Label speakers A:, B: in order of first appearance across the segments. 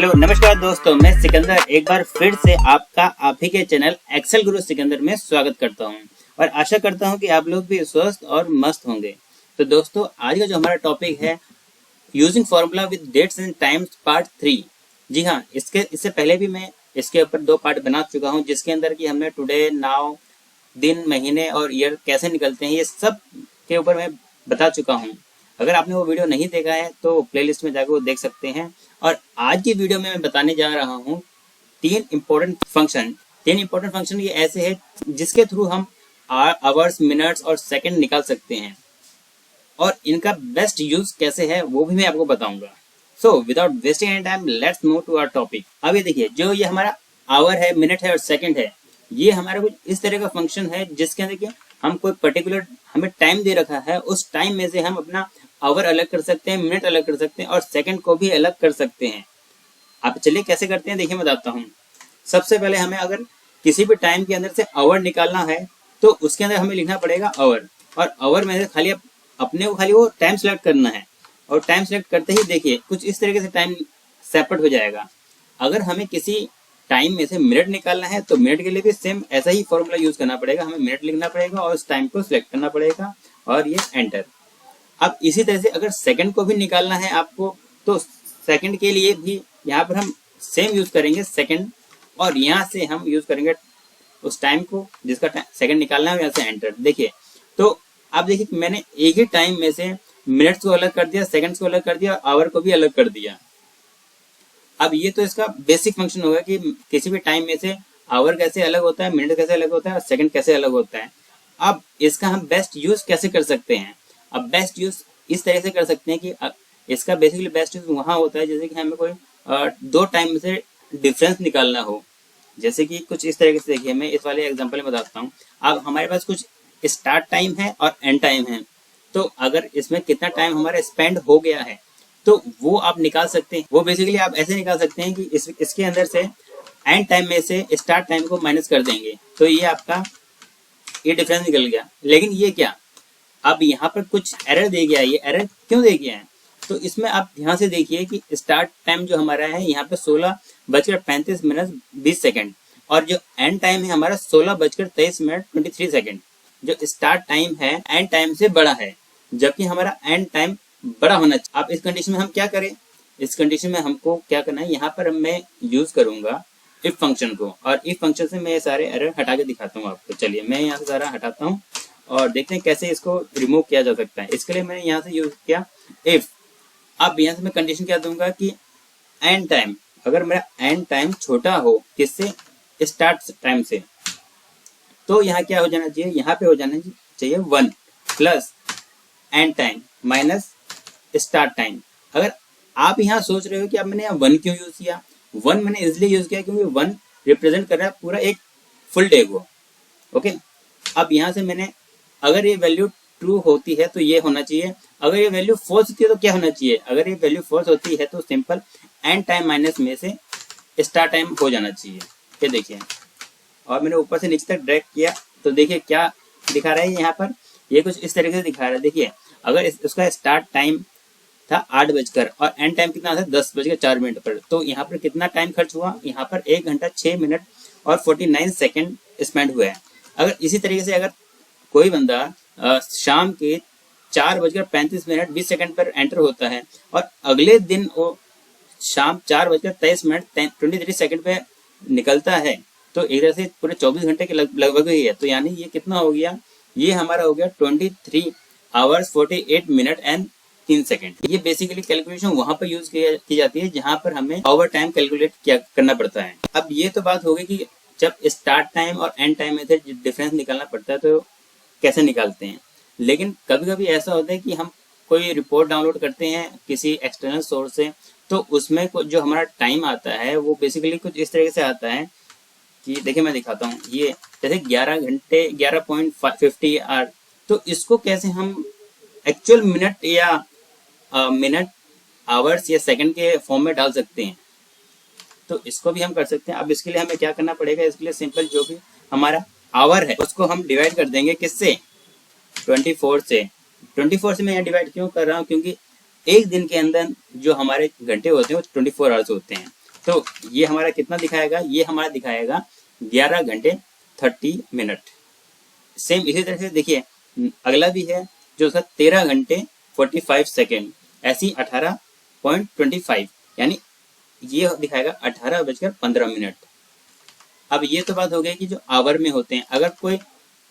A: Hello नमस्कार दोस्तों, मैं सिकंदर एक बार फिर से आपका आप ही के चैनल एक्सेल गुरु सिकंदर में स्वागत करता हूं और आशा करता हूं कि आप लोग भी स्वस्थ और मस्त होंगे। तो दोस्तों, आज का जो हमारा टॉपिक है using formula with dates and times part 3। जी हाँ, इससे पहले भी मैं इसके ऊपर 2 पार्ट बना चुका हूँ, जिसके अंदर कि हमने टुडे, नाउ, दिन, महीने और ईयर कैसे निकलते हैं ये सब के ऊपर मैं बता चुका हूँ। अगर आपने वो वीडियो नहीं देखा है तो प्लेलिस्ट में जाकर वो देख सकते हैं। और आज की वीडियो में मैं बताने जा रहा हूँ 3 इम्पोर्टेंट फंक्शन ये ऐसे है जिसके थ्रू हम आवर्स, मिनट्स और सेकंड निकाल सकते हैं और इनका बेस्ट यूज कैसे है वो भी मैं आपको बताऊंगा। So without wasting any time let's move to our topic. अब ये देखिए, जो ये हमारा आवर है, मिनट है और सेकंड है, ये हमारा कुछ इस तरह का फंक्शन है जिसके अंदर हम कोई पर्टिकुलर हमें टाइम दे रखा है, उस टाइम में से हम अपना आवर अलग कर सकते हैं, मिनट अलग कर सकते हैं और सेकंड को भी अलग कर सकते हैं। आप चलिए कैसे करते हैं देखिए, मैं बताता हूँ। सबसे पहले हमें अगर किसी भी टाइम के अंदर से आवर निकालना है तो उसके अंदर हमें लिखना पड़ेगा आवर, और आवर में से खाली अपने को खाली वो टाइम सेलेक्ट करना है और टाइम सेलेक्ट करते ही देखिए कुछ इस तरीके से टाइम सेपरेट हो जाएगा। अगर हमें किसी टाइम में से मिनट निकालना है तो मिनट के लिए भी सेम ऐसा ही फॉर्मूला यूज करना पड़ेगा। हमें मिनट लिखना पड़ेगा और उस टाइम को सिलेक्ट करना पड़ेगा और ये एंटर। अब इसी तरह से अगर सेकंड को भी निकालना है आपको तो सेकंड के लिए भी यहाँ पर हम सेम यूज करेंगे सेकंड, और यहाँ से हम यूज करेंगे उस टाइम को जिसका सेकंड निकालना है, यहाँ से एंटर। देखिए, तो आप देखिए मैंने एक ही टाइम में से मिनट्स को अलग कर दिया, सेकंड्स को अलग कर दिया और आवर को भी अलग कर दिया। अब ये तो इसका बेसिक फंक्शन होगा कि किसी भी टाइम में से आवर कैसे अलग होता है, मिनट कैसे अलग होता है और सेकंड कैसे अलग होता है। अब इसका हम बेस्ट यूज कैसे कर सकते हैं? अब बेस्ट यूज इस तरह से कर सकते हैं कि इसका बेसिकली बेस्ट यूज वहां होता है जैसे कि हमें कोई 2 टाइम में से डिफरेंस निकालना हो। जैसे कि कुछ इस तरीके से देखिए, मैं इस वाले एग्जांपल में बताता हूँ। अब हमारे पास कुछ स्टार्ट टाइम है और एंड टाइम है, तो अगर इसमें कितना टाइम हमारा स्पेंड हो गया है तो वो आप निकाल सकते हैं। वो बेसिकली आप ऐसे निकाल सकते हैं कि इसके अंदर से एंड टाइम में से स्टार्ट टाइम को माइनस कर देंगे तो ये आपका ये डिफरेंस निकल गया। लेकिन ये क्या, अब यहाँ पर कुछ एरर दे गया है। ये एरर क्यों दे गया है? तो इसमें आप ध्यान से देखिए कि स्टार्ट टाइम जो हमारा है यहाँ पे 16:35 और जो एंड टाइम है हमारा 16:23 जो स्टार्ट टाइम है एंड टाइम से बड़ा है, जबकि हमारा एंड टाइम बड़ा होना चाहिए। अब इस कंडीशन में हम क्या करें? इस कंडीशन में हमको क्या करना है, यहाँ पर मैं यूज करूंगा इफ फंक्शन को, और इफ फंक्शन से मैं सारे एरर हटा के दिखाता हूँ आपको। चलिए मैं यहाँ से सारा हटाता हूँ और देखते हैं कैसे इसको रिमूव किया जा सकता है। इसके लिए मैंने यहाँ से यूज किया इफ। अब यहाँ से मैं कंडीशन क्या दूंगा कि एंड टाइम, अगर मेरा एंड टाइम छोटा हो किससे, स्टार्ट टाइम से, तो यहाँ क्या हो जाना चाहिए, यहाँ पे हो जाना चाहिए 1 plus and time minus start time. अगर आप यहाँ सोच रहे हो कि अब मैंने यहाँ 1 क्यों यूज किया, 1 मैंने इसलिए यूज किया क्योंकि 1 रिप्रेजेंट कर रहा है पूरा एक फुल डे को। ओके, अब यहाँ से मैंने, अगर ये वैल्यू ट्रू होती है तो ये होना चाहिए, अगर ये वैल्यू फॉल्स होती है तो क्या होना चाहिए, अगर ये वैल्यू फॉल्स होती है तो सिंपल एंड टाइम माइनस में से स्टार्ट टाइम हो जाना चाहिए। ये देखिए, और मैंने ऊपर से नीचे तक ड्रैग किया तो देखिए क्या दिखा रहा है यहाँ पर, ये कुछ इस तरीके से दिखा रहा है। देखिए, अगर उसका स्टार्ट टाइम था 8 बजकर और एंड टाइम कितना था 10:04 पर, तो यहाँ पर कितना टाइम खर्च हुआ, यहाँ पर 1 घंटा 6 मिनट और 49 सेकेंड स्पेंड हुआ है। अगर इसी तरीके से अगर कोई बंदा शाम के 4:35 पर एंटर होता है और अगले दिन वो शाम 4:23 पे निकलता है, तो एक तरह से पूरे 24 घंटे के लगभग ही है। तो यानी ये कितना हो गया, ये हमारा हो गया 23 आवर्स 48 मिनट एंड 3 सेकेंड। ये बेसिकली कैलकुलेशन वहां पर यूज की जाती है जहां पर हमें ओवर टाइम कैलकुलेट करना पड़ता है। अब ये तो बात हो गई कि जब स्टार्ट टाइम और एंड टाइम में से डिफरेंस निकालना पड़ता है तो कैसे निकालते हैं। लेकिन कभी कभी ऐसा होता है कि हम कोई रिपोर्ट डाउनलोड करते हैं किसी एक्सटर्नल सोर्स से, तो उसमें जो हमारा टाइम आता है वो बेसिकली कुछ इस तरीके से आता है कि देखिए मैं दिखाता हूँ। ये जैसे 11 घंटे 11.50 आवर, तो इसको कैसे हम एक्चुअल मिनट या मिनट, आवर्स या सेकंड के फॉर्म में डाल सकते हैं, तो इसको भी हम कर सकते हैं। अब इसके लिए हमें क्या करना पड़ेगा, इसके लिए सिंपल जो भी हमारा आवर है उसको हम डिवाइड कर देंगे किससे, 24 से। 24 से मैं यहाँ डिवाइड क्यों कर रहा हूँ, क्योंकि एक दिन के अंदर जो हमारे घंटे होते हैं वो 24 आवर्स होते हैं। तो ये हमारा कितना दिखाएगा, ये हमारा दिखाएगा 11 घंटे 30 मिनट। सेम इसी तरह से देखिए अगला भी है जो था 13 घंटे 45 सेकेंड, ऐसी 18.25 यानी ये दिखाएगा 18:15। अब ये तो बात हो गई कि जो आवर में होते हैं, अगर कोई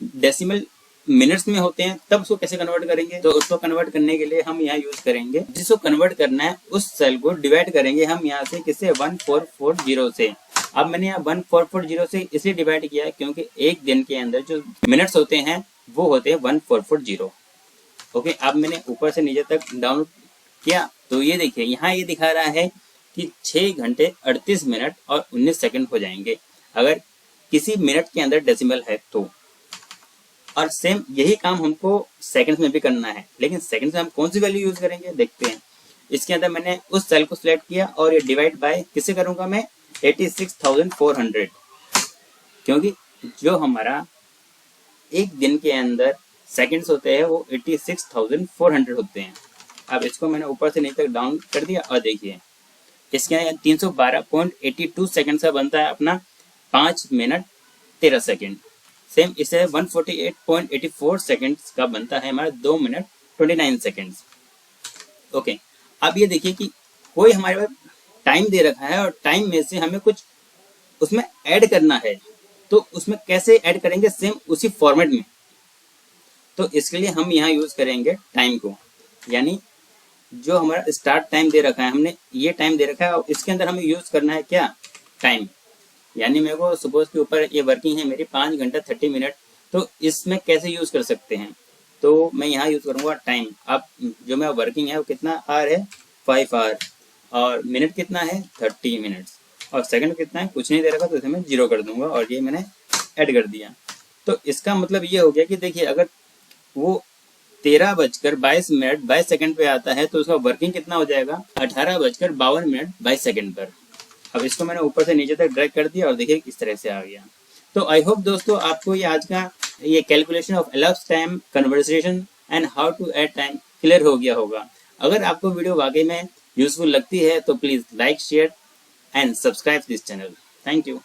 A: डेसिमल मिनट्स में होते हैं तब उसको कैसे कन्वर्ट करेंगे। तो उसको कन्वर्ट करने के लिए हम यहाँ यूज करेंगे, जिसको कन्वर्ट करना है उस सेल को डिवाइड करेंगे हम यहाँ से किससे, 1440 से। अब मैंने यहाँ 1440 से इसलिए डिवाइड किया है क्योंकि एक दिन के अंदर जो मिनट्स होते हैं वो होते हैं 1440। ओके, अब मैंने ऊपर से नीचे तक डाउन किया तो ये देखिए यहाँ ये दिखा रहा है कि 6 घंटे 38 मिनट और 19 सेकंड हो जाएंगे अगर किसी मिनट के अंदर डेसिमल है तो। और सेम यही काम हमको सेकंड्स में भी करना है, लेकिन सेकंड्स में हम कौन सी वैल्यू यूज करेंगे देखते हैं। इसके अंदर मैंने उस सेल को सिलेक्ट किया और ये डिवाइड बाय किससे करूंगा मैं, 86,400, क्योंकि जो हमारा एक दिन के अंदर सेकंड्स होते हैं वो 86,400 होते हैं। अब इसको मैंने ऊपर से नीचे तक डाउन कर दिया और देखिए इसके 312.82 सेकंड का बनता है अपना 5 मिनट 13 सेकंड। सेम इसे 148.84 सेकंड्स का बनता है हमारा 2 मिनट 29 सेकंड्स। ओके, अब ये देखिए कि कोई हमारे पास टाइम दे रखा है और टाइम में से हमें कुछ उसमें ऐड करना है, तो उसमें कैसे ऐड करेंगे, सेम उसी फॉर्मेट में। तो इसके लिए हम यहाँ यूज करेंगे टाइम को, यानी जो हमारा स्टार्ट टाइम दे रखा है, हमने ये टाइम दे रखा है और इसके अंदर हमें यूज करना है क्या, टाइम। यानी मेरे को सपोज के ऊपर ये वर्किंग है मेरी 5 घंटा 30 मिनट, तो इसमें कैसे यूज कर सकते हैं, तो मैं यहाँ यूज करूँगा टाइम। अब जो मेरा वर्किंग है वो कितना आवर है, 5 आवर, और मिनट कितना है 30 मिनट्स, और सेकंड कितना है कुछ नहीं दे रखा तो इसे मैं 0 कर दूंगा और ये मैंने ऐड कर दिया। तो इसका मतलब ये हो गया कि देखिए अगर वो 13:22 पे आता है तो उसका वर्किंग कितना हो जाएगा, 18:52 पर। अब इसको मैंने ऊपर से नीचे तक ड्रैग कर दिया और देखिए इस तरह से आ गया। तो आई होप दोस्तों आपको ये आज का ये calculation of elapsed time, conversation and how to add time clear हो गया होगा। अगर आपको वीडियो वाकई में यूजफुल लगती है तो please like, share and subscribe this channel. Thank you.